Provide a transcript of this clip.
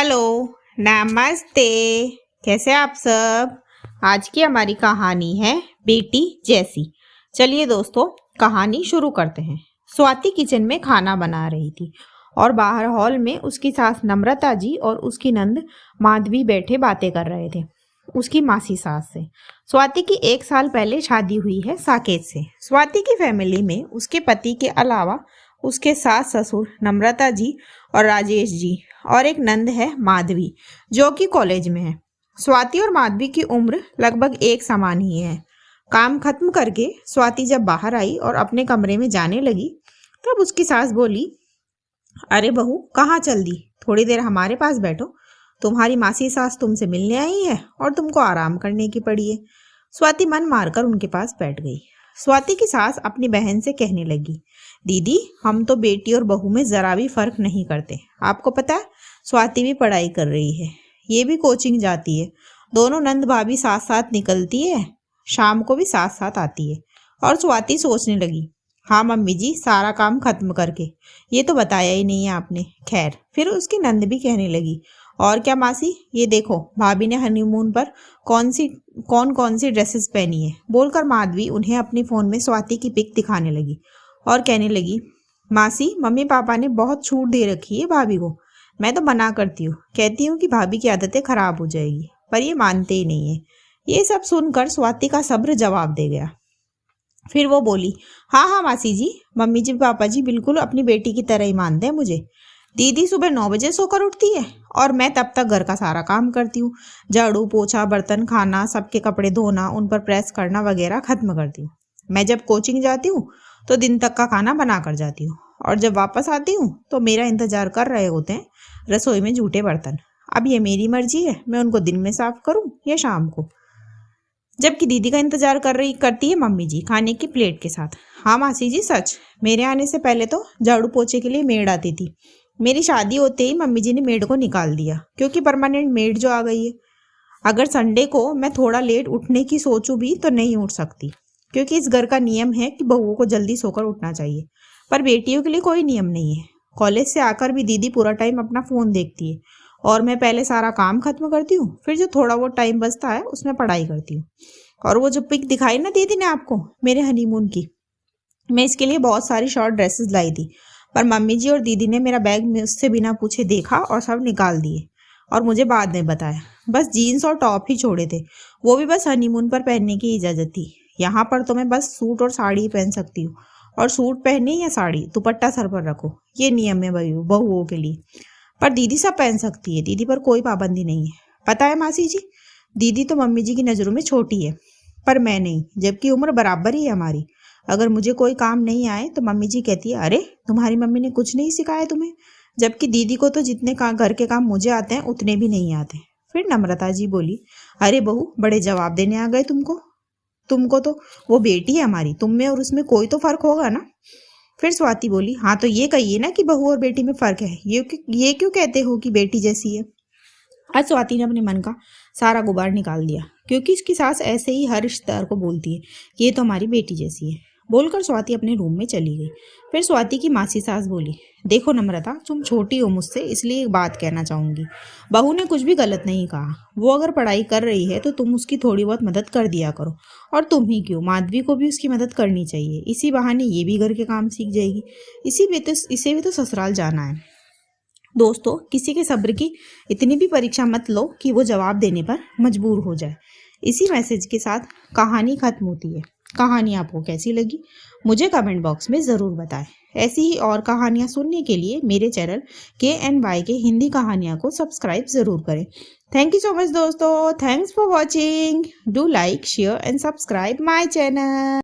Hello, नमस्ते। कैसे आप सब। आज की हमारी कहानी है बेटी जैसी। चलिए दोस्तों, कहानी शुरू करते हैं। स्वाति किचन में खाना बना रही थी और बाहर हॉल में उसकी सास नम्रता जी और उसकी नंद माधवी बैठे बातें कर रहे थे उसकी मासी सास से। स्वाति की 1 साल पहले शादी हुई है साकेत से। स्वाति की फैमिली में उसके पति के अलावा उसके सास ससुर नम्रता जी और राजेश जी और एक नंद है माधवी, जो कि कॉलेज में है। स्वाति और माधवी की उम्र लगभग एक समान ही है। काम खत्म करके स्वाति जब बाहर आई और अपने कमरे में जाने लगी तब उसकी सास बोली, अरे बहू, कहाँ चल दी? थोड़ी देर हमारे पास बैठो। तुम्हारी मासी सास तुमसे मिलने आई है और तुमको आराम करने की पड़ी है। स्वाति मन मारकर उनके पास बैठ गई। स्वाति की सास अपनी बहन से कहने लगी, दीदी, हम तो बेटी और बहू में जरा भी फर्क नहीं करते। आपको पता है, स्वाति भी पढ़ाई कर रही है, ये भी कोचिंग जाती है। दोनों नंद भाभी साथ साथ निकलती है, शाम को भी साथ साथ आती है। और स्वाति सोचने लगी, हाँ मम्मी जी, सारा काम खत्म करके। ये तो बताया ही नहीं है आपने। खैर, फिर उसकी नंद भी कहने लगी, और क्या मासी, ये देखो भाभी ने हनीमून पर कौन कौन सी ड्रेसेस पहनी है। बोलकर माधवी उन्हें अपने फोन में स्वाति की पिक दिखाने लगी और कहने लगी, मासी, मम्मी पापा ने बहुत छूट दे रखी है भाभी को। मैं तो मना करती हूँ, कहती हूँ कि भाभी की आदतें खराब हो जाएगी, पर ये मानते ही नहीं है। ये सब सुनकर स्वाति का सब्र जवाब दे गया। फिर वो बोली, हाँ हाँ मासी जी, मम्मी जी पापा जी बिल्कुल अपनी बेटी की तरह ही मानते हैं मुझे। दीदी सुबह 9 बजे सोकर उठती है और मैं तब तक घर का सारा काम करती हूँ। झाड़ू पोछा, बर्तन, खाना, सबके कपड़े धोना, उन पर प्रेस करना वगैरह खत्म करती हूँ। मैं जब कोचिंग जाती हूँ तो दिन तक का खाना बना कर जाती हूँ और जब वापस आती हूँ तो मेरा इंतजार कर रहे होते हैं रसोई में जूठे बर्तन। अब ये मेरी मर्जी है, मैं उनको दिन में साफ करूँ या शाम को। जबकि दीदी का इंतजार करती है मम्मी जी खाने की प्लेट के साथ। हाँ मासी जी, सच, मेरे आने से पहले तो झाड़ू पोछे के लिए मेड आती थी। मेरी शादी होते ही मम्मी जी ने मेड को निकाल दिया, क्योंकि परमानेंट मेड जो आ गई है। अगर संडे को मैं थोड़ा लेट उठने की सोचूं भी तो नहीं उठ सकती, क्योंकि इस घर का नियम है कि बहुओं को जल्दी सोकर उठना चाहिए, पर बेटियों के लिए कोई नियम नहीं है। कॉलेज से आकर भी दीदी पूरा टाइम अपना फ़ोन देखती है और मैं पहले सारा काम खत्म करती हूँ, फिर जो थोड़ा वो टाइम बचता है उसमें पढ़ाई करती हूँ। और वो जो पिक दिखाई ना दीदी ने आपको मेरे हनीमून की, मैं इसके लिए बहुत सारी शॉर्ट ड्रेसेस लाई थी, पर मम्मी जी और दीदी ने मेरा बैग मुझसे बिना पूछे देखा और सब निकाल दिए और मुझे बाद में बताया। बस जीन्स और टॉप ही छोड़े थे, वो भी बस हनीमून पर पहनने की इजाज़त थी। यहाँ पर तो मैं बस सूट और साड़ी ही पहन सकती हूँ, और सूट पहने या साड़ी, दुपट्टा सर पर रखो, ये नियम है बहुओं के लिए। पर दीदी सब पहन सकती है, दीदी पर कोई पाबंदी नहीं है। पता है मासी जी, दीदी तो मम्मी जी की नज़रों में छोटी है, पर मैं नहीं, जबकि उम्र बराबर ही है हमारी। अगर मुझे कोई काम नहीं आए तो मम्मी जी कहती है, अरे तुम्हारी मम्मी ने कुछ नहीं सिखाया तुम्हें। जबकि दीदी को तो जितने घर के काम मुझे आते हैं उतने भी नहीं आते। फिर नम्रता जी बोली, अरे बहू, बड़े जवाब देने आ गए तुमको तो वो बेटी है हमारी, तुम में और उसमें कोई तो फर्क होगा ना। फिर स्वाति बोली, हाँ तो ये कहिए ना कि बहू और बेटी में फर्क है, ये क्यों कहते हो कि बेटी जैसी है। आज स्वाति ने अपने मन का सारा गुबार निकाल दिया, क्योंकि इसकी सास ऐसे ही हर रिश्तेदार को बोलती है कि ये तो हमारी बेटी जैसी है। बोलकर स्वाति अपने रूम में चली गई। फिर स्वाति की मासी सास बोली, देखो नम्रता, तुम छोटी हो मुझसे, इसलिए एक बात कहना चाहूँगी। बहू ने कुछ भी गलत नहीं कहा, वो अगर पढ़ाई कर रही है तो तुम उसकी थोड़ी बहुत मदद कर दिया करो। और तुम ही क्यों, माधवी को भी उसकी मदद करनी चाहिए, इसी बहाने ये भी घर के काम सीख जाएगी। इसे भी तो ससुराल जाना है। दोस्तों, किसी के सब्र की इतनी भी परीक्षा मत लो कि वो जवाब देने पर मजबूर हो जाए। इसी मैसेज के साथ कहानी खत्म होती है। कहानी आपको कैसी लगी मुझे कमेंट बॉक्स में ज़रूर बताएं। ऐसी ही और कहानियाँ सुनने के लिए मेरे चैनल KNY के हिंदी कहानियाँ को सब्सक्राइब ज़रूर करें। थैंक यू सो मच दोस्तों, thanks for watching. Do like, share and subscribe my channel.